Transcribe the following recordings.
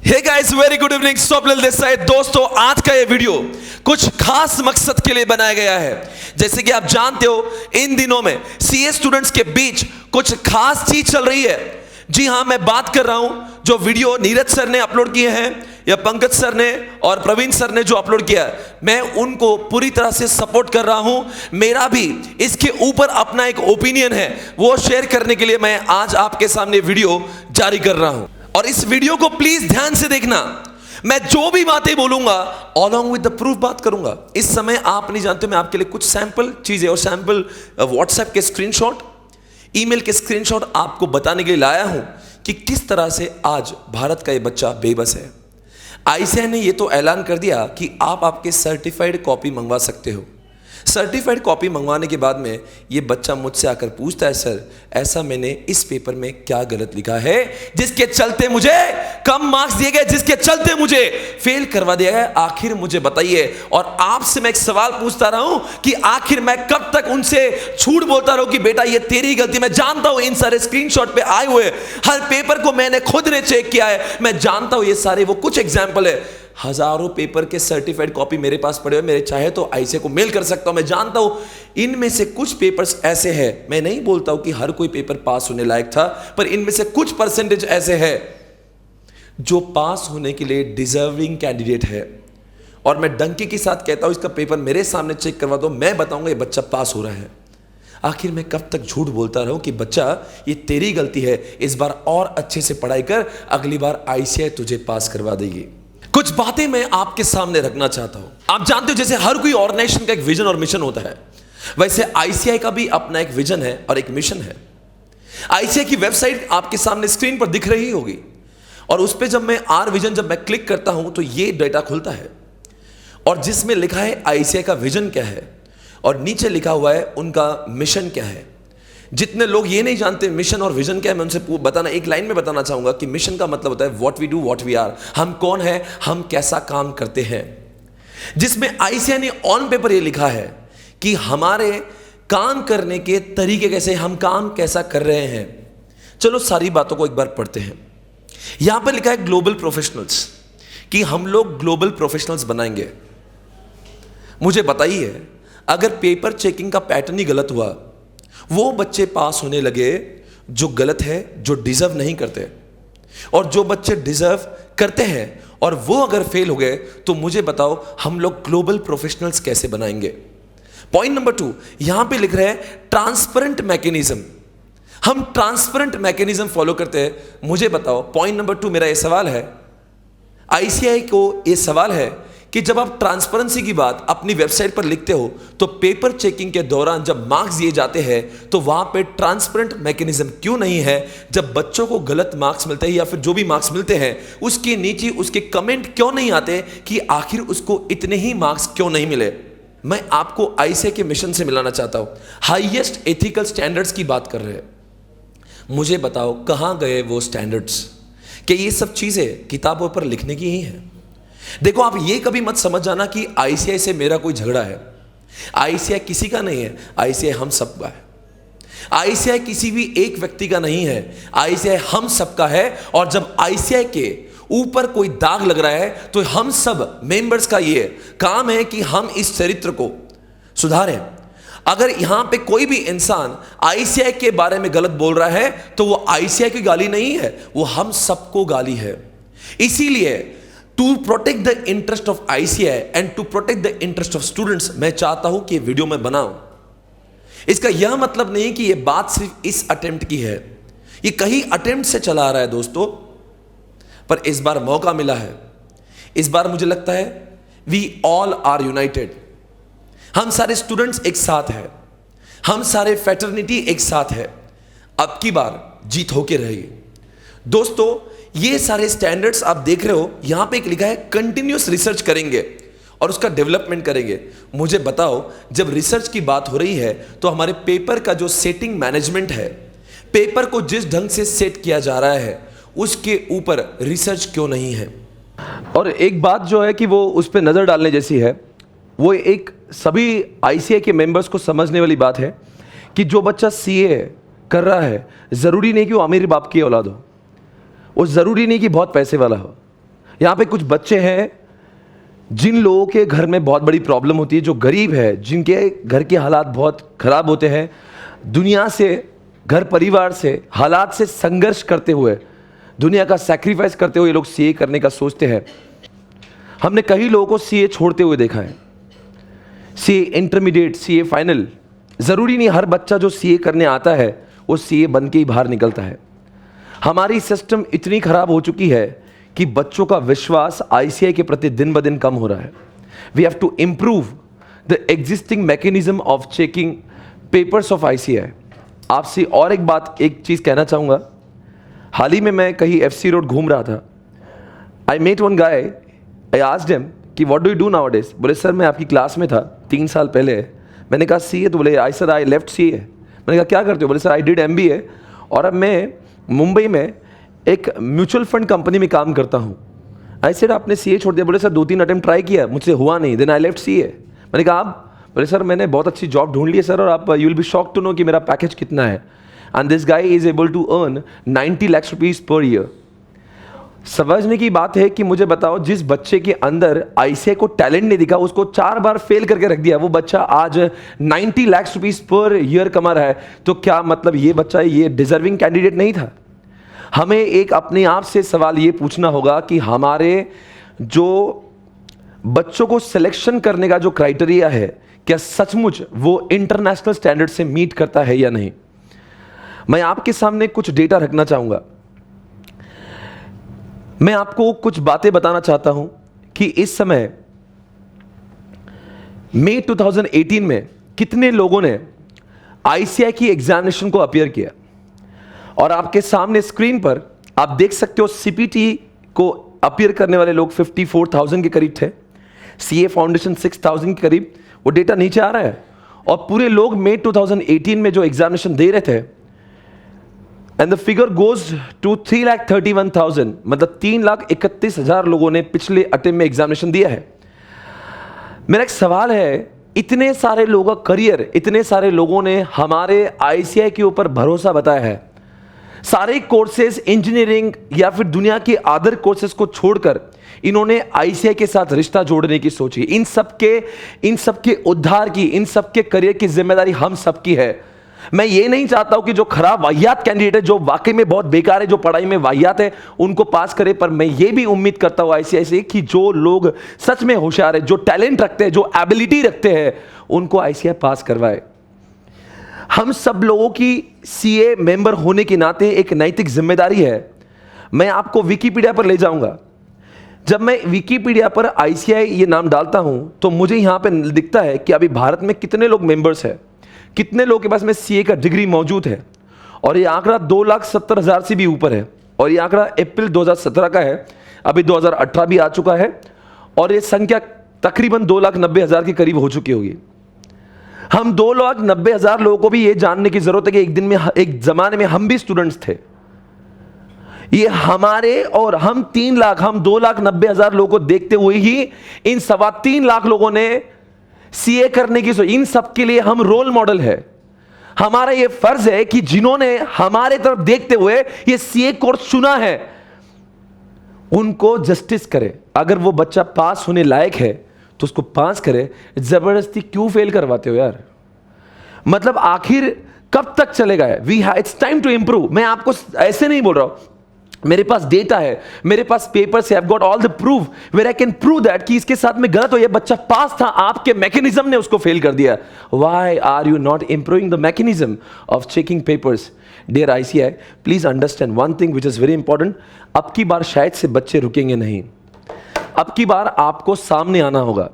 हे guys, very good evening. Swapnil Desai. दोस्तों, आज का ये वीडियो कुछ खास मकसद के लिए बनाया गया है। जैसे कि आप जानते हो, इन दिनों में सीए स्टूडेंट्स के बीच कुछ खास चीज चल रही है। जी हां, मैं बात कर रहा हूं जो वीडियो नीरज सर ने अपलोड किए हैं या पंकज सर ने और प्रवीण सर ने जो अपलोड किया है, मैं उनको पूरी तरह से सपोर्ट कर रहा हूं। मेरा भी इसके ऊपर अपना एक ओपिनियन है, वो शेयर करने के लिए मैं आज आपके सामने वीडियो जारी कर रहा हूं। और इस वीडियो को प्लीज ध्यान से देखना। मैं जो भी बातें बोलूंगा अलॉन्ग विद द प्रूफ बात करूंगा। इस समय आप नहीं जानते, मैं आपके लिए कुछ सैंपल चीजें और सैंपल व्हाट्सएप के स्क्रीनशॉट, ईमेल के स्क्रीनशॉट आपको बताने के लिए लाया हूं कि किस तरह से आज भारत का ये बच्चा बेबस है। आईसीएआई ने ये तो ऐलान कर दिया कि आप आपके सर्टिफाइड कॉपी मंगवा सकते हो। सर्टिफाइड कॉपी मंगवाने के बाद में ये बच्चा मुझसे आकर पूछता है, सर ऐसा मैंने इस पेपर में क्या गलत लिखा है जिसके चलते मुझे कम मार्क्स दिए गए, जिसके चलते मुझे फेल करवा दिया गया, आखिर मुझे बताइए। और आपसे मैं एक सवाल पूछता रहा हूं कि आखिर मैं कब तक उनसे झूठ बोलता रहूं कि बेटा ये तेरी गलती। मैं जानता हूं इन सारे स्क्रीनशॉट पे आए हुए हर पेपर को मैंने खुद ने चेक किया है। मैं जानता हूं ये सारे वो कुछ एग्जाम्पल है। हजारों पेपर के सर्टिफाइड कॉपी मेरे पास पड़े हुए, मेरे चाहे तो आईसीएआई को मेल कर सकता हूं। मैं जानता हूं इनमें से कुछ पेपर्स ऐसे हैं, मैं नहीं बोलता हूं कि हर कोई पेपर पास होने लायक था, पर इनमें से कुछ परसेंटेज ऐसे हैं जो पास होने के लिए डिजर्विंग कैंडिडेट है। और मैं डंके के साथ कहता हूं, इसका पेपर मेरे सामने चेक करवा दो, मैं बताऊंगा ये बच्चा पास हो रहा है। आखिर मैं कब तक झूठ बोलता रहूं कि बच्चा ये तेरी गलती है, इस बार और अच्छे से पढ़ाई कर, अगली बार आईसीएआई तुझे पास करवा देगी। कुछ बातें मैं आपके सामने रखना चाहता हूं। आप जानते हो जैसे हर कोई ऑर्गेनाइजेशन का एक विजन और मिशन होता है, वैसे आईसीएआई का भी अपना एक विजन है और एक मिशन है। आईसीएआई की वेबसाइट आपके सामने स्क्रीन पर दिख रही होगी, और उस पर जब मैं आर विजन जब मैं क्लिक करता हूं तो ये डेटा खुलता है, और जिसमें लिखा है आईसीएआई का विजन क्या है और नीचे लिखा हुआ है उनका मिशन क्या है। जितने लोग ये नहीं जानते मिशन और विजन क्या है, मैं उनसे बताना एक लाइन में बताना चाहूंगा कि मिशन का मतलब होता है what we do what we are, हम कौन है, हम कैसा काम करते हैं। जिसमें आईसीएआई ने ऑन पेपर ये लिखा है कि हमारे काम करने के तरीके कैसे, हम काम कैसा कर रहे हैं। चलो सारी बातों को एक बार पढ़ते हैं। यहां पर लिखा है ग्लोबल प्रोफेशनल्स, कि हम लोग ग्लोबल प्रोफेशनल्स बनाएंगे। मुझे बताइए, अगर पेपर चेकिंग का पैटर्न ही गलत हुआ, वो बच्चे पास होने लगे जो गलत है, जो डिजर्व नहीं करते, और जो बच्चे डिजर्व करते हैं और वो अगर फेल हो गए, तो मुझे बताओ हम लोग ग्लोबल प्रोफेशनल्स कैसे बनाएंगे। पॉइंट नंबर 2 यहां पे लिख रहे हैं ट्रांसपेरेंट मैकेनिज्म। हम ट्रांसपेरेंट मैकेनिज्म फॉलो करते हैं। मुझे बताओ, पॉइंट नंबर 2 मेरा यह सवाल है, आईसीएआई को यह सवाल है कि जब आप ट्रांसपेरेंसी की बात अपनी वेबसाइट पर लिखते हो, तो पेपर चेकिंग के दौरान जब मार्क्स दिए जाते हैं तो वहां पे ट्रांसपेरेंट मैकेनिज्म क्यों नहीं है। जब बच्चों को गलत मार्क्स मिलते हैं या फिर जो भी मार्क्स मिलते हैं, उसके नीचे उसके कमेंट क्यों नहीं आते कि आखिर उसको इतने ही मार्क्स क्यों नहीं मिले। मैं आपको आईसीएआई के मिशन से मिलाना चाहता हूं। हाईएस्ट एथिकल स्टैंडर्ड्स की बात कर रहे हैं। मुझे बताओ कहां गए वो स्टैंडर्ड्स, कि ये सब चीजें किताबों पर लिखने की ही है। देखो, आप ये कभी मत समझ जाना कि आईसीएआई से मेरा कोई झगड़ा है। आईसीएआई किसी का नहीं है, आईसीएआई हम सबका है। आईसीएआई किसी भी एक व्यक्ति का नहीं है, आईसीएआई हम सबका है। और जब आईसीएआई के ऊपर कोई दाग लग रहा है, तो हम सब मेंबर्स का ये काम है कि हम इस चरित्र को सुधारें। अगर यहां पे कोई भी इंसान आईसीएआई के बारे में गलत बोल रहा है, तो वो आईसीएआई की गाली नहीं है, वो हम सबको गाली है। इसीलिए to protect the interest of ICAI and to protect the interest of students, मैं चाहता हूं कि वीडियो में बनाऊं। इसका यह मतलब नहीं कि यह बात सिर्फ इस अटेम्प्ट की है, यह कई अटेम्प्ट से चला आ रहा है दोस्तों, पर इस बार मौका मिला है। इस बार मुझे लगता है वी ऑल आर यूनाइटेड। हम सारे स्टूडेंट्स एक साथ हैं, हम सारे फैटर्निटी एक साथ है। अब की बार जीत होके रहेगी दोस्तों। ये सारे स्टैंडर्ड्स आप देख रहे हो, यहां पे एक लिखा है कंटिन्यूअस रिसर्च करेंगे और उसका डेवलपमेंट करेंगे। मुझे बताओ, जब रिसर्च की बात हो रही है, तो हमारे पेपर का जो सेटिंग मैनेजमेंट है, पेपर को जिस ढंग से सेट किया जा रहा है, उसके ऊपर रिसर्च क्यों नहीं है। और एक बात जो है कि वो उस पर नज़र डालने जैसी है, वो एक सभी आईसीएआई के मेंबर्स को समझने वाली बात है कि जो बच्चा सीए कर रहा है, ज़रूरी नहीं कि वो अमीर बाप की औलाद हो, वो ज़रूरी नहीं कि बहुत पैसे वाला हो। यहाँ पे कुछ बच्चे हैं जिन लोगों के घर में बहुत बड़ी प्रॉब्लम होती है, जो गरीब है, जिनके घर के हालात बहुत खराब होते हैं, दुनिया से, घर परिवार से, हालात से संघर्ष करते हुए, दुनिया का सैक्रिफाइस करते हुए ये लोग सीए करने का सोचते हैं। हमने कई लोगों को सीए छोड़ते हुए देखा है, सीए इंटरमीडिएट, सीए फाइनल। ज़रूरी नहीं हर बच्चा जो सीए करने आता है वो सीए बन के ही बाहर निकलता है। हमारी सिस्टम इतनी खराब हो चुकी है कि बच्चों का विश्वास आईसीआई के प्रति दिन ब दिन कम हो रहा है। We have to improve the existing mechanism of checking papers of ICAI. आपसे और एक चीज़ कहना चाहूँगा। हाल ही में मैं कहीं एफसी रोड घूम रहा था। I met one guy, I asked him कि what do you do nowadays. बोले सर मैं आपकी क्लास में था 3 साल पहले। मैंने कहा सीए? तो बोले आई सर आई लेफ्ट सीए। मैंने कहा क्या करते हो? बोले सर आई डिड एमबीए और अब मैं मुंबई में एक म्यूचुअल फंड कंपनी में काम करता हूँ। आई सेड आपने सीए छोड़ दिया? बोले सर 2-3 अटेम्प्ट ट्राई किया, मुझसे हुआ नहीं, देन आई लेफ्ट सीए। मैंने कहा आप? बोले सर मैंने बहुत अच्छी जॉब ढूंढ ली है सर, और आप you will be shocked to know कि मेरा पैकेज कितना है। And this guy is able to earn 90 lakh rupees per year. समझने की बात है कि मुझे बताओ, जिस बच्चे के अंदर आईसीआई को टैलेंट नहीं दिखा, उसको 4 बार फेल करके रख दिया, वो बच्चा आज 90 लाख रुपीज पर ईयर कमा रहा है। तो क्या मतलब ये बच्चा ये डिजर्विंग कैंडिडेट नहीं था? हमें एक अपने आप से सवाल ये पूछना होगा कि हमारे जो बच्चों को सिलेक्शन करने का जो क्राइटेरिया है, क्या सचमुच वो इंटरनेशनल स्टैंडर्ड से मीट करता है या नहीं। मैं आपके सामने कुछ डेटा रखना चाहूंगा। मैं आपको कुछ बातें बताना चाहता हूं कि इस समय मई 2018 में कितने लोगों ने आईसीआई की एग्जामिनेशन को अपीयर किया। और आपके सामने स्क्रीन पर आप देख सकते हो सीपीटी को अपीयर करने वाले लोग 54,000 के करीब थे, सीए फाउंडेशन 6,000 के करीब। वो डेटा नीचे आ रहा है। और पूरे लोग मई 2018 में जो एग्जामिनेशन दे रहे थे, and the figure goes to 3,31,000, मतलब 3,31,000 लोगों ने पिछले अटेम्प्ट में एग्जामिनेशन दिया है। मेरा एक सवाल है, इतने सारे लोगों का करियर, इतने सारे लोगों ने हमारे आईसीआई के ऊपर भरोसा बताया है, सारे कोर्सेज इंजीनियरिंग या फिर दुनिया के अदर कोर्सेज को छोड़कर इन्होंने आईसीआई के साथ रिश्ता जोड़ने की सोची। इन सबके उद्धार की, इन सबके करियर की जिम्मेदारी हम सबकी है। मैं ये नहीं चाहता हूं कि जो खराब वाहियात कैंडिडेट है, जो वाकई में बहुत बेकार है, जो पढ़ाई में वाहियात है, उनको पास करे। पर मैं ये भी उम्मीद करता हूं आईसीआई से कि जो लोग सच में होशियार है, जो टैलेंट रखते हैं, जो एबिलिटी रखते हैं, उनको आईसीआई पास करवाए। हम सब लोगों की सीए मेंबर होने के नाते एक नैतिक जिम्मेदारी है। मैं आपको विकिपीडिया पर ले जाऊंगा। जब मैं विकिपीडिया पर आईसीआई ये नाम डालता हूं तो मुझे यहां पे दिखता है कि अभी भारत में कितने लोग मेंबर्स हैं, कितने लोगों के पास में सीए का डिग्री मौजूद है। और ये आंकड़ा 2,70,000 से भी ऊपर है। और ये आंकड़ा अप्रैल 2017 का है, अभी 2018 भी आ चुका है, और ये संख्या तकरीबन 2,90,000 के करीब हो चुकी होगी। हम 2,90,000 लोगों को भी ये जानने की जरूरत है कि एक दिन में, एक जमाने में हम भी स्टूडेंट्स थे। ये हमारे और हम 3 लाख, हम 2,90,000 लोगों को देखते हुए ही इन 3.25 लाख लोगों ने सीए करने की सोची। इन सबके लिए हम रोल मॉडल है। हमारा ये फर्ज है कि जिन्होंने हमारे तरफ देखते हुए ये सीए कोर्स चुना है, उनको जस्टिस करे। अगर वो बच्चा पास होने लायक है तो उसको पास करे। जबरदस्ती क्यों फेल करवाते हो यार? मतलब आखिर कब तक चलेगा? It's time to improve. मैं आपको ऐसे नहीं बोल रहा हूं, मेरे पास डेटा है, मेरे पास पेपर्स है, I have got all the proof where I can prove that कि इसके साथ में गलत हो। ये बच्चा पास था, आपके मैकेनिज्म ने उसको फेल कर दिया। Why are you not improving the mechanism of checking papers? Dear ICAI, please understand one thing which is very important. अब की बार शायद से बच्चे रुकेंगे नहीं। अब की बार आपको सामने आना होगा।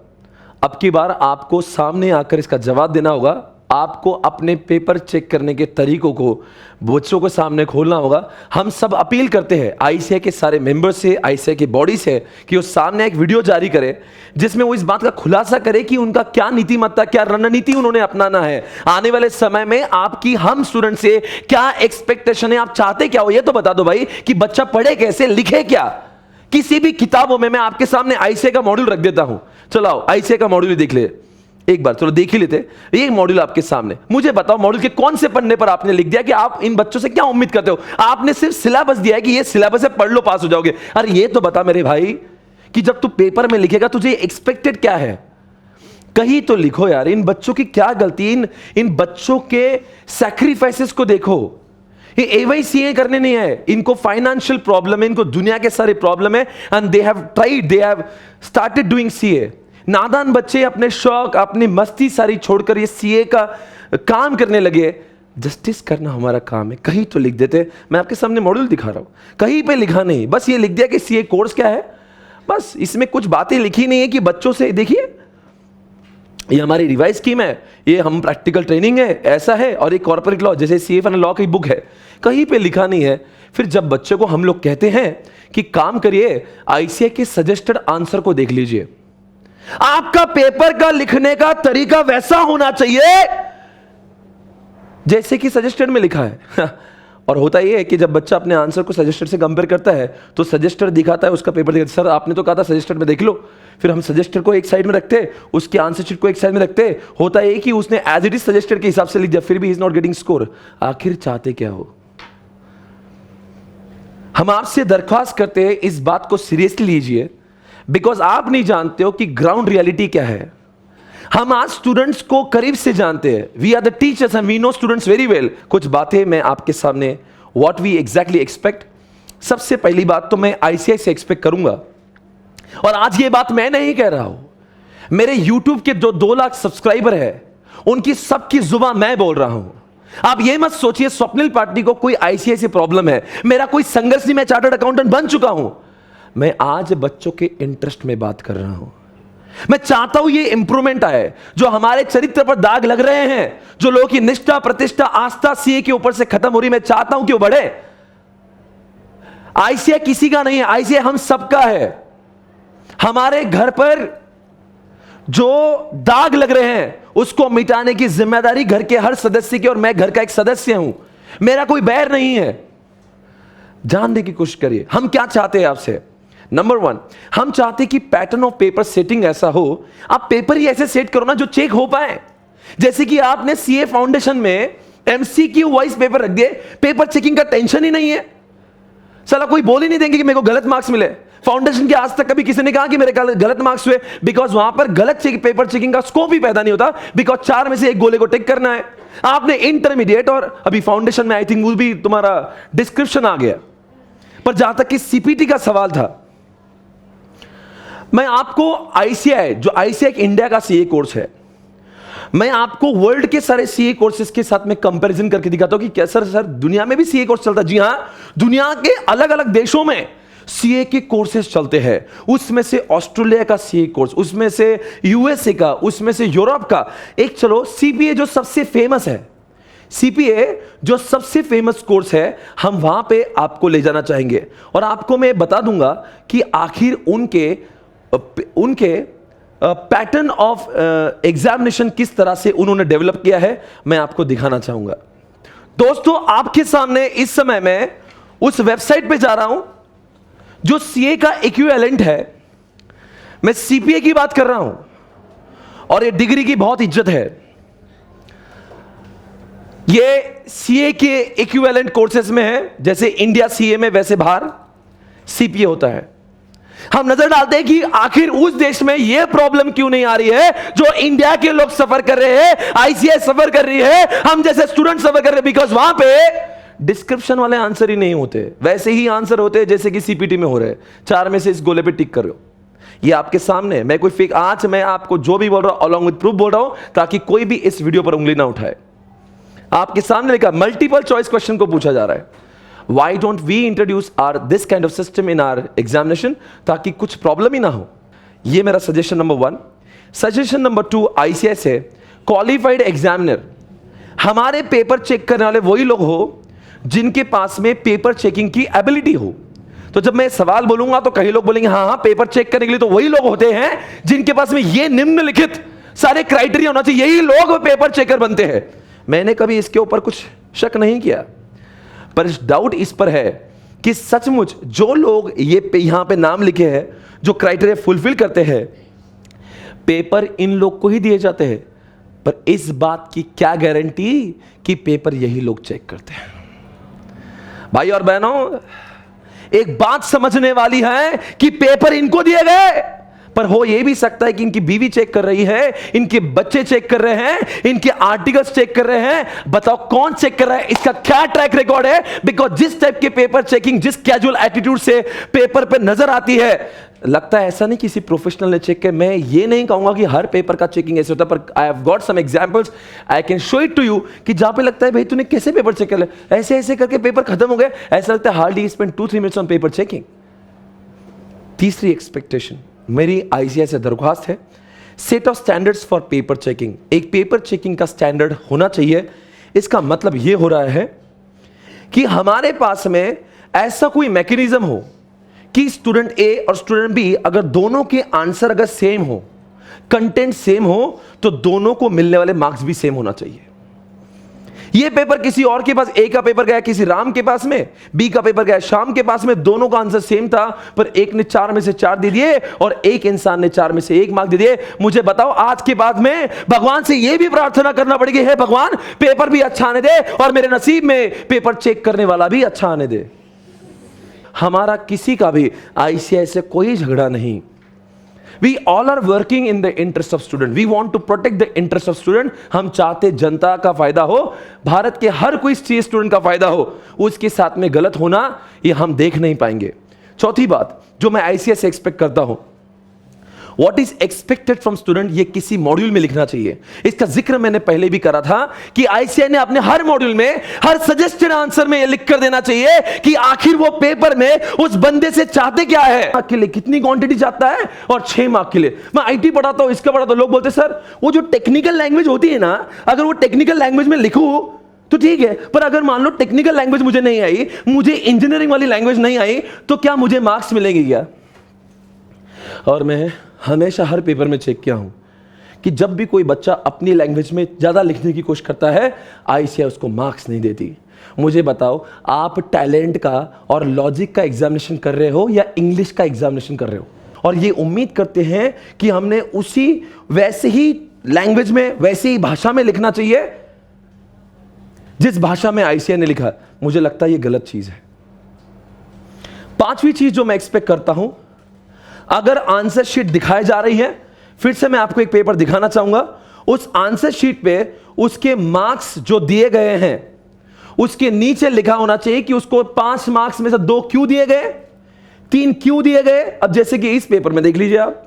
अब की बार आपको सामने आकर इसका जवाब देना होगा। आपको अपने पेपर चेक करने के तरीकों को बच्चों के सामने खोलना होगा। हम सब अपील करते हैं आईसीआई के सारे मेंबर्स से, आईसीआई की बॉडी से, कि वो सामने एक वीडियो जारी करे जिसमें वो इस बात का खुलासा करे कि उनका क्या नीतिमत्ता, क्या रणनीति उन्होंने अपनाना है। आने वाले समय में आपकी, हम स्टूडेंट से क्या एक्सपेक्टेशन है, आप चाहते क्या हो, ये तो बता दो भाई। कि बच्चा पढ़े कैसे, लिखे क्या। किसी भी किताबों में मैं आपके सामने आईसीआई का मॉड्यूल रख देता हूं। चलो आओ आईसीआई का मॉड्यूल देख ले एक बार, चलो देख ही लेते। ये मॉड्यूल आपके सामने, मुझे बताओ मॉड्यूल के कौन से पन्ने पर आपने लिख दिया कि आप इन बच्चों से क्या उम्मीद करते हो। आपने सिर्फ सिलेबस दिया है कि ये सिलेबस है, पढ़ लो पास हो जाओगे। अरे ये तो बता मेरे भाई कि जब तू पेपर में लिखेगा तुझे एक्सपेक्टेड क्या है। कहीं तो लिखो यार, इन बच्चों की क्या गलती, इन बच्चों के सैक्रिफाइसेस को देखो। ये AYCA करने नहीं है, इनको फाइनेंशियल प्रॉब्लम है, इनको दुनिया के सारे प्रॉब्लम है, and they have tried, they have started doing CA। नादान बच्चे अपने शौक, अपनी मस्ती सारी छोड़कर ये CA का काम करने लगे। जस्टिस करना हमारा काम है, कहीं तो लिख देते। मैं आपके सामने मॉड्यूल दिखा रहा हूं, कहीं पे लिखा नहीं, बस ये लिख दिया कि CA कोर्स क्या है, बस इसमें कुछ बातें लिखी नहीं है कि बच्चों से देखिए ये हमारी रिवाइज स्कीम है, ये हम प्रैक्टिकल ट्रेनिंग है, ऐसा है, और ये कॉर्पोरेट लॉ जैसे CA लॉ की बुक है, कहीं पे लिखा नहीं है। फिर जब बच्चे को हम लोग कहते हैं कि काम करिए, ICAI के सजेस्टेड आंसर को देख लीजिए। आपका पेपर का लिखने का तरीका वैसा होना चाहिए जैसे कि सजेस्टेड में लिखा है। और होता यह है कि जब बच्चा अपने आंसर को सजेस्टेड से कंपेयर करता है तो सजेस्टेड दिखाता है उसका पेपर दिखाता है, सर आपने तो कहा था सजेस्टेड में देख लो। फिर हम सजेस्टेड को एक साइड में रखते, उसके आंसर शीट को एक साइड में रखते। होता है कि उसने एज इट इज सजेस्टेड के हिसाब से लिख दिया, फिर भी इज नॉट गेटिंग स्कोर। आखिर चाहते क्या हो? हम आपसे दरख्वास्त करते हैं इस बात को सीरियसली लीजिए, बिकॉज आप नहीं जानते हो कि ग्राउंड रियलिटी क्या है। हम आज स्टूडेंट्स को करीब से जानते हैं, we are the teachers and we know students very well. कुछ बातें मैं आपके सामने व्हाट वी एग्जैक्टली एक्सपेक्ट। सबसे पहली बात तो मैं ICAI से एक्सपेक्ट करूंगा, और आज ये बात मैं नहीं कह रहा हूं, मेरे YouTube के जो 2 लाख सब्सक्राइबर है उनकी सबकी जुबान मैं बोल रहा हूं। आप ये मत सोचिए स्वप्निल पाटनी को कोई ICAI से प्रॉब्लम है, मेरा कोई संघर्ष नहीं, मैं चार्टर्ड अकाउंटेंट बन चुका हूं। मैं आज बच्चों के इंटरेस्ट में बात कर रहा हूं। मैं चाहता हूं ये इंप्रूवमेंट आए, जो हमारे चरित्र पर दाग लग रहे हैं, जो लोगों की निष्ठा प्रतिष्ठा आस्था CA के ऊपर से खत्म हो रही, मैं चाहता हूं कि वो बढ़े। ICAI किसी का नहीं है, ICAI हम सबका है। हमारे घर पर जो दाग लग रहे हैं उसको मिटाने की जिम्मेदारी घर के हर सदस्य की, और मैं घर का एक सदस्य हूं, मेरा कोई बैर नहीं है। जानने की कोशिश करिए हम क्या चाहते हैं आपसे। नंबर 1, हम चाहते कि पैटर्न ऑफ पेपर सेटिंग ऐसा हो, आप पेपर ही ऐसे सेट करो ना जो चेक हो पाए। जैसे कि आपने CA फाउंडेशन में MCQ वाइज पेपर रख दिए, पेपर चेकिंग का टेंशन ही नहीं है। साला कोई बोल ही नहीं देंगे कि मेरे को गलत मार्क्स मिले। फाउंडेशन के आज तक कभी किसी ने कहा कि मेरे गलत मार्क्स हुए, बिकॉज वहां पर गलत पेपर चेकिंग का स्कोप ही पैदा नहीं होता, बिकॉज 4 में से एक गोले को टिक करना है। आपने इंटरमीडिएट और अभी फाउंडेशन में आई थिंक वो भी तुम्हारा डिस्क्रिप्शन आ गया। पर जहां तक कि CPT का सवाल था, मैं आपको ICAI, जो ICAI इंडिया का CA कोर्स है, मैं आपको वर्ल्ड के सारे CA कोर्सेज के साथ में कंपैरिजन करके दिखाता हूं कि कैसा सर दुनिया में भी CA कोर्स चलता है। जी हां, दुनिया के अलग अलग देशों में CA के कोर्सेज चलते हैं। उसमें से ऑस्ट्रेलिया का CA कोर्स, उसमें से USA का, उसमें से यूरोप का। एक चलो CPA जो सबसे फेमस है, CPA जो सबसे फेमस कोर्स है, हम वहां पे आपको ले जाना चाहेंगे, और आपको मैं बता दूंगा कि आखिर उनके पैटर्न ऑफ एग्जामिनेशन किस तरह से उन्होंने डेवलप किया है, मैं आपको दिखाना चाहूंगा। दोस्तों आपके सामने इस समय मैं उस वेबसाइट पे जा रहा हूं जो CA का इक्विवेलेंट है। मैं CPA की बात कर रहा हूं, और ये डिग्री की बहुत इज्जत है। ये CA के इक्विवेलेंट कोर्सेज में है, जैसे इंडिया CA में वैसे बाहर CPA होता है। हम नजर डालते हैं कि आखिर उस देश में यह प्रॉब्लम क्यों नहीं आ रही है जो इंडिया के लोग सफर कर रहे हैं, ICAI सफर कर रही है, हम जैसे स्टूडेंट सफर कर रहे हैं। बिकॉज वहां पे डिस्क्रिप्शन वाले आंसर ही नहीं होते, वैसे ही आंसर होते हैं जैसे कि CPT में हो रहे हैं। 4 में से इस गोले पे टिक कर रहे हो, ये आपके सामने। मैं कोई फेक, आज मैं आपको जो भी बोल रहा हूं अलॉन्ग विद प्रूफ बोल रहा हूं, ताकि कोई भी इस वीडियो पर उंगली ना उठाए। आपके सामने लिखा मल्टीपल चॉइस क्वेश्चन को पूछा जा रहा है। Why don't we introduce this kind of system in our examination, ताकि कुछ प्रॉब्लम ही ना हो। ये मेरा suggestion number 1। Suggestion number 2 ICAI से, क्वालिफाइड एग्जामिनर, हमारे पेपर चेक करने वाले वही लोग हो जिनके पास में पेपर चेकिंग की एबिलिटी हो। तो जब मैं सवाल बोलूंगा तो कई लोग बोलेंगे हाँ हाँ पेपर चेक करने के लिए तो वही लोग होते हैं जिनके पास में ये निम्नलिखित सारे क्राइटेरिया होना चाहिए, यही लोग पेपर चेकर बनते हैं। मैंने कभी इसके ऊपर कुछ शक नहीं किया, पर डाउट इस पर है कि सचमुच जो लोग यहां पे नाम लिखे हैं, जो क्राइटेरिया फुलफिल करते हैं, पेपर इन लोग को ही दिए जाते हैं। पर इस बात की क्या गारंटी कि पेपर यही लोग चेक करते हैं? भाई और बहनों, एक बात समझने वाली है कि पेपर इनको दिए गए, पर हो यह भी सकता है कि इनकी बीवी चेक कर रही है, इनके बच्चे चेक कर रहे हैं, इनके आर्टिकल्स चेक कर रहे हैं। बताओ कौन चेक कर रहा है, इसका क्या ट्रैक रिकॉर्ड है? बिकॉज जिस टाइप के पेपर चेकिंग, जिस कैजुअल एटीट्यूड से पेपर पे नजर आती है, लगता है ऐसा नहीं किसी प्रोफेशनल ने चेक किया। मैं ये नहीं कहूंगा कि हर पेपर का चेकिंग ऐसे होता है, पर I have got some examples, I can show it to you, कि जहां पे लगता है भाई तूने कैसे पेपर चेक कर लिया, ऐसे ऐसे करके पेपर खत्म हो गया, ऐसा लगता है hardly spend 2-3 minutes on paper checking. तीसरी एक्सपेक्टेशन मेरी आईसीएआई से दरख्वास्त है, set of standards for paper checking. एक पेपर चेकिंग का स्टैंडर्ड होना चाहिए। इसका मतलब यह हो रहा है कि हमारे पास में ऐसा कोई मैकेनिज्म हो कि स्टूडेंट ए और स्टूडेंट बी, अगर दोनों के आंसर अगर सेम हो, कंटेंट सेम हो, तो दोनों को मिलने वाले मार्क्स भी सेम होना चाहिए। ये पेपर किसी और के पास, ए का पेपर गया किसी राम के पास में, बी का पेपर गया श्याम के पास में, दोनों का आंसर सेम था, पर एक ने 4 में से 4 दे दिए और एक इंसान ने 4 में से 1 मार्क दे दिए। मुझे बताओ आज के बाद में भगवान से यह भी प्रार्थना करना पड़ेगी, हे भगवान पेपर भी अच्छा आने दे और मेरे नसीब में पेपर चेक करने वाला भी अच्छा आने दे। हमारा किसी का भी आईसीएआई से कोई झगड़ा नहीं। We all are working in the interest of student. We want to protect the interest of student. हम चाहते जनता का फायदा हो, भारत के हर कोई स्टूडेंट का फायदा हो। उसके साथ में गलत होना ये हम देख नहीं पाएंगे। चौथी बात जो मैं आईसीएआई से एक्सपेक्ट करता हूं, What is expected from student, ये किसी मॉड्यूल में लिखना चाहिए। इसका जिक्र मैंने पहले भी करा था कि आईसीएआई ने अपने हर मॉड्यूल में, हर सजेस्टेड आंसर में ये लिख कर देना चाहिए कि आखिर वो पेपर में उस बंदे से चाहते क्या है। मार्क के लिए कितनी क्वांटिटी चाहता है और 6 मार्क के लिए। मैं आईटी पढ़ाता हूं, इसका पढ़ाता हूं, लोग बोलते सर वो जो टेक्निकल लैंग्वेज होती है ना, अगर वो टेक्निकल लैंग्वेज में लिखूं तो ठीक है, पर अगर मान लो टेक्निकल लैंग्वेज मुझे नहीं आई, मुझे इंजीनियरिंग वाली लैंग्वेज नहीं आई, तो क्या मुझे मार्क्स मिलेंगे क्या? और मैं हमेशा हर पेपर में चेक किया हूं कि जब भी कोई बच्चा अपनी लैंग्वेज में ज्यादा लिखने की कोशिश करता है, आईसीएआई उसको मार्क्स नहीं देती। मुझे बताओ आप टैलेंट का और लॉजिक का एग्जामिनेशन कर रहे हो या इंग्लिश का एग्जामिनेशन कर रहे हो, और ये उम्मीद करते हैं कि हमने उसी वैसे ही लैंग्वेज में, वैसे ही भाषा में लिखना चाहिए जिस भाषा में आईसीएआई ने लिखा। मुझे लगता है ये गलत चीज है। 5वीं चीज जो मैं एक्सपेक्ट करता हूं, अगर आंसर शीट दिखाई जा रही है, फिर से मैं आपको एक पेपर दिखाना चाहूंगा, उस आंसर शीट पे उसके मार्क्स जो दिए गए हैं उसके नीचे लिखा होना चाहिए कि उसको 5 मार्क्स में से 2 क्यों दिए गए, 3 क्यों दिए गए। अब जैसे कि इस पेपर में देख लीजिए आप,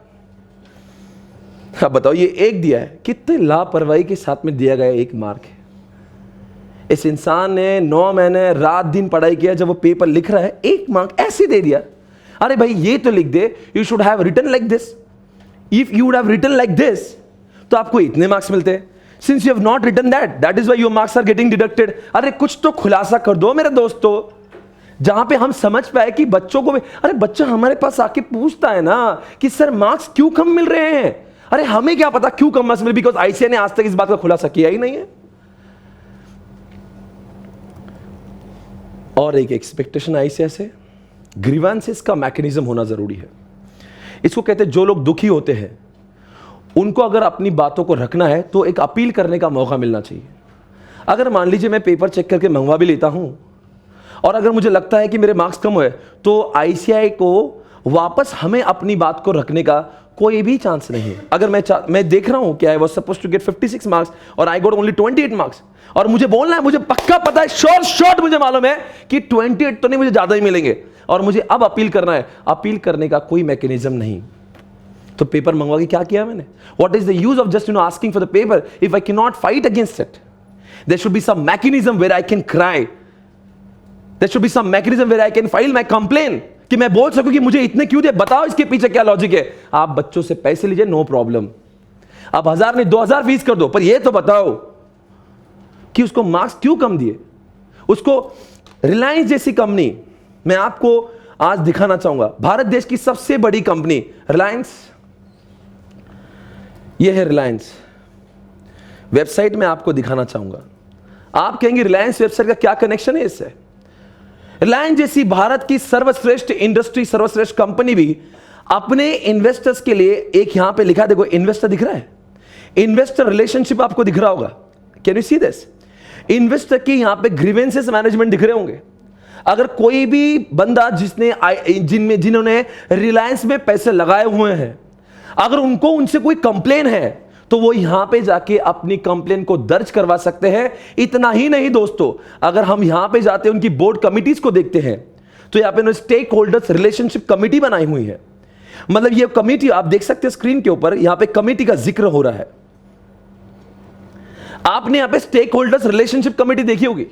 अब बताओ ये 1 दिया है, कितने लापरवाही के साथ में दिया गया 1 मार्क है। इस इंसान ने 9 महीने रात दिन पढ़ाई किया, जब वो पेपर लिख रहा है 1 मार्क ऐसे दे दिया। अरे भाई ये तो लिख दे, you should have written like this, if you would have written like this तो आपको इतने मार्क्स मिलते हैं। Since you have not written that is why your marks are getting deducted. अरे कुछ तो खुलासा कर दो मेरे दोस्तों, जहां पे हम समझ पाए कि बच्चों को भी, अरे बच्चा हमारे पास आके पूछता है ना कि सर मार्क्स क्यों कम मिल रहे हैं। अरे हमें क्या पता क्यों कम मार्क्स मिले, बिकॉज आईसीएआई ने आज तक इस बात का खुलासा किया ही नहीं है। और एक एक्सपेक्टेशन आईसीएआई से, ग्रीवेंसेस का मैकेनिज्म होना जरूरी है। इसको कहते हैं जो लोग दुखी होते हैं उनको अगर अपनी बातों को रखना है तो एक अपील करने का मौका मिलना चाहिए। अगर मान लीजिए मैं पेपर चेक करके मंगवा भी लेता हूं और अगर मुझे लगता है कि मेरे मार्क्स कम हुए, तो आईसीएआई को वापस हमें अपनी बात को रखने का कोई भी चांस नहीं है। अगर मैं देख रहा हूं कि I was supposed to get 56 marks और आई गॉट ओनली 28 मार्क्स, और मुझे बोलना है, मुझे पक्का पता है, शॉर्ट मुझे मालूम है कि 28 तो नहीं, मुझे ज्यादा ही मिलेंगे, और मुझे अब अपील करना है, अपील करने का कोई मैकेनिज्म नहीं, तो पेपर मंगवा के क्या किया मैंने? What is the use of just asking for the paper if I can not fight against it? There should be some mechanism where I can cry, there should be some mechanism where I can file my complain, कि मैं बोल सकूं कि मुझे इतने क्यों दे, बताओ इसके पीछे क्या लॉजिक है। आप बच्चों से पैसे लीजिए, नो प्रॉब्लम, आप 1000 नहीं 2000 फीस कर दो, पर यह तो बताओ कि उसको मार्क्स क्यों कम दिए। उसको रिलायंस जैसी कंपनी, मैं आपको आज दिखाना चाहूंगा, भारत देश की सबसे बड़ी कंपनी रिलायंस, यह है रिलायंस वेबसाइट, में आपको दिखाना चाहूंगा। आप कहेंगे रिलायंस वेबसाइट का क्या कनेक्शन है इससे? रिलायंस जैसी भारत की सर्वश्रेष्ठ इंडस्ट्री, सर्वश्रेष्ठ कंपनी भी अपने इन्वेस्टर्स के लिए एक यहां पे लिखा, देखो इन्वेस्टर दिख रहा है, इन्वेस्टर रिलेशनशिप आपको दिख रहा होगा, can you see this? Investor की यहां पे ग्रीवेंसेस मैनेजमेंट दिख रहे होंगे। अगर कोई भी बंदा जिन्होंने रिलायंस में पैसे लगाए हुए हैं, अगर उनको उनसे कोई कंप्लेन है तो वो यहां पे जाके अपनी कंप्लेन को दर्ज करवा सकते हैं। इतना ही नहीं दोस्तों, अगर हम यहां पे जाते हैं उनकी बोर्ड कमिटीज को देखते हैं तो यहां पे स्टेक होल्डर्स रिलेशनशिप कमिटी बनाई हुई है। मतलब ये कमिटी आप देख सकते हैं स्क्रीन के ऊपर, यहां पे कमिटी का जिक्र हो रहा है। आपने यहां पे स्टेक होल्डर्स रिलेशनशिप कमिटी देखी होगी।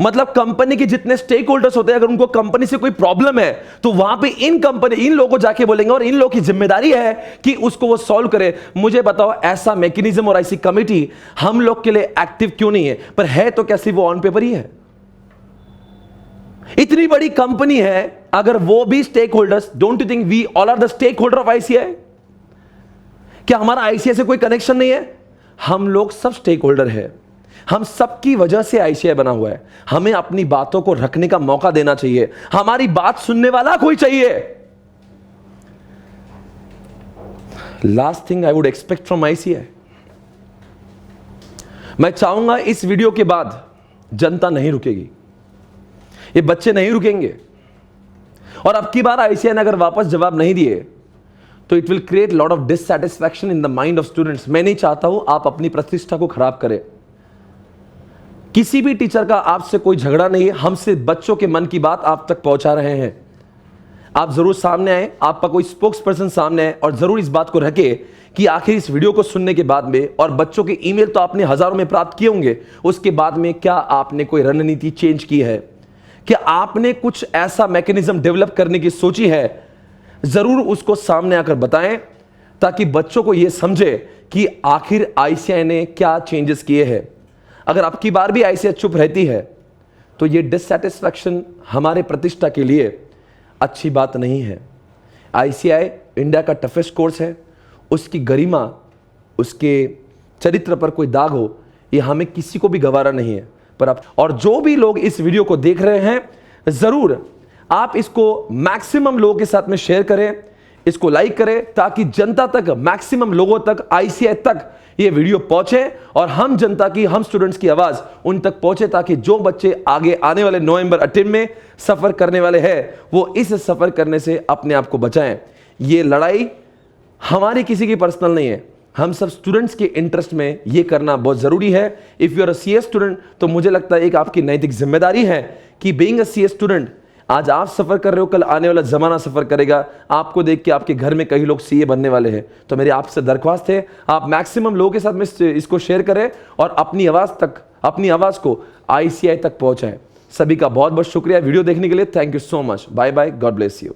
मतलब कंपनी के जितने स्टेक होल्डर्स होते हैं, अगर उनको कंपनी से कोई प्रॉब्लम है तो वहां पे इन लोगों को जाके बोलेंगे और इन लोगों की जिम्मेदारी है कि उसको वो सॉल्व करे। मुझे बताओ ऐसा मैकेनिज्म और ऐसी कमिटी हम लोग के लिए एक्टिव क्यों नहीं है? पर है तो कैसी वो ऑन पेपर ही है। इतनी बड़ी कंपनी है, अगर वो भी stakeholders, don't you think we all are the stakeholder of ICAI? क्या हमारा आईसीआई से कोई कनेक्शन नहीं है? हम लोग सब स्टेक होल्डर है। हम सबकी वजह से आईसीआई बना हुआ है। हमें अपनी बातों को रखने का मौका देना चाहिए। हमारी बात सुनने वाला कोई चाहिए। Last thing I would expect from ICI, मैं चाहूंगा इस वीडियो के बाद जनता नहीं रुकेगी, ये बच्चे नहीं रुकेंगे। और अब की बार आईसीआई ने अगर वापस जवाब नहीं दिए तो it will create lot of dissatisfaction in the mind of students. मैं नहीं चाहता हूं आप अपनी प्रतिष्ठा को खराब करें। किसी भी टीचर का आपसे कोई झगड़ा नहीं है, हम सिर्फ बच्चों के मन की बात आप तक पहुंचा रहे हैं। आप जरूर सामने आए, आपका कोई स्पोक्स पर्सन सामने आए और जरूर इस बात को रखे कि आखिर इस वीडियो को सुनने के बाद में, और बच्चों के ईमेल तो आपने हजारों में प्राप्त किए होंगे, उसके बाद में क्या आपने कोई रणनीति चेंज की है? क्या आपने कुछ ऐसा मैकेनिज्म डेवलप करने की सोची है? जरूर उसको सामने आकर बताएं ताकि बच्चों को यह समझे कि आखिर आईसीआई ने क्या चेंजेस किए हैं। अगर अब की बार भी आईसीआई चुप रहती है तो यह डिससैटिस्फैक्शन हमारे प्रतिष्ठा के लिए अच्छी बात नहीं है। आईसीआई इंडिया का टफेस्ट कोर्स है, उसकी गरिमा, उसके चरित्र पर कोई दाग हो, यह हमें किसी को भी गवारा नहीं है। पर आप और जो भी लोग इस वीडियो को देख रहे हैं, जरूर आप इसको मैक्सिमम लोगों के साथ में शेयर करें, इसको लाइक करें ताकि जनता तक, मैक्सिमम लोगों तक, आईसीआई तक ये वीडियो पहुंचे और हम जनता की, हम स्टूडेंट्स की आवाज उन तक पहुंचे ताकि जो बच्चे आगे आने वाले नवंबर अटेम्प्ट में सफर करने वाले हैं वो इस सफर करने से अपने आप को बचाएं। ये लड़ाई हमारी किसी की पर्सनल नहीं है, हम सब स्टूडेंट्स के इंटरेस्ट में ये करना बहुत जरूरी है। If you are a CA student तो मुझे लगता है एक आपकी नैतिक जिम्मेदारी है कि बीइंग अ सीए स्टूडेंट, आज आप सफर कर रहे हो, कल आने वाला जमाना सफर करेगा। आपको देख के आपके घर में कई लोग सीए बनने वाले हैं। तो मेरी आपसे दरख्वास्त है आप मैक्सिमम लोगों के साथ में इसको शेयर करें और अपनी आवाज को आईसीआई तक पहुंचाएं। सभी का बहुत बहुत शुक्रिया वीडियो देखने के लिए। Thank you so much. Bye bye, God bless you.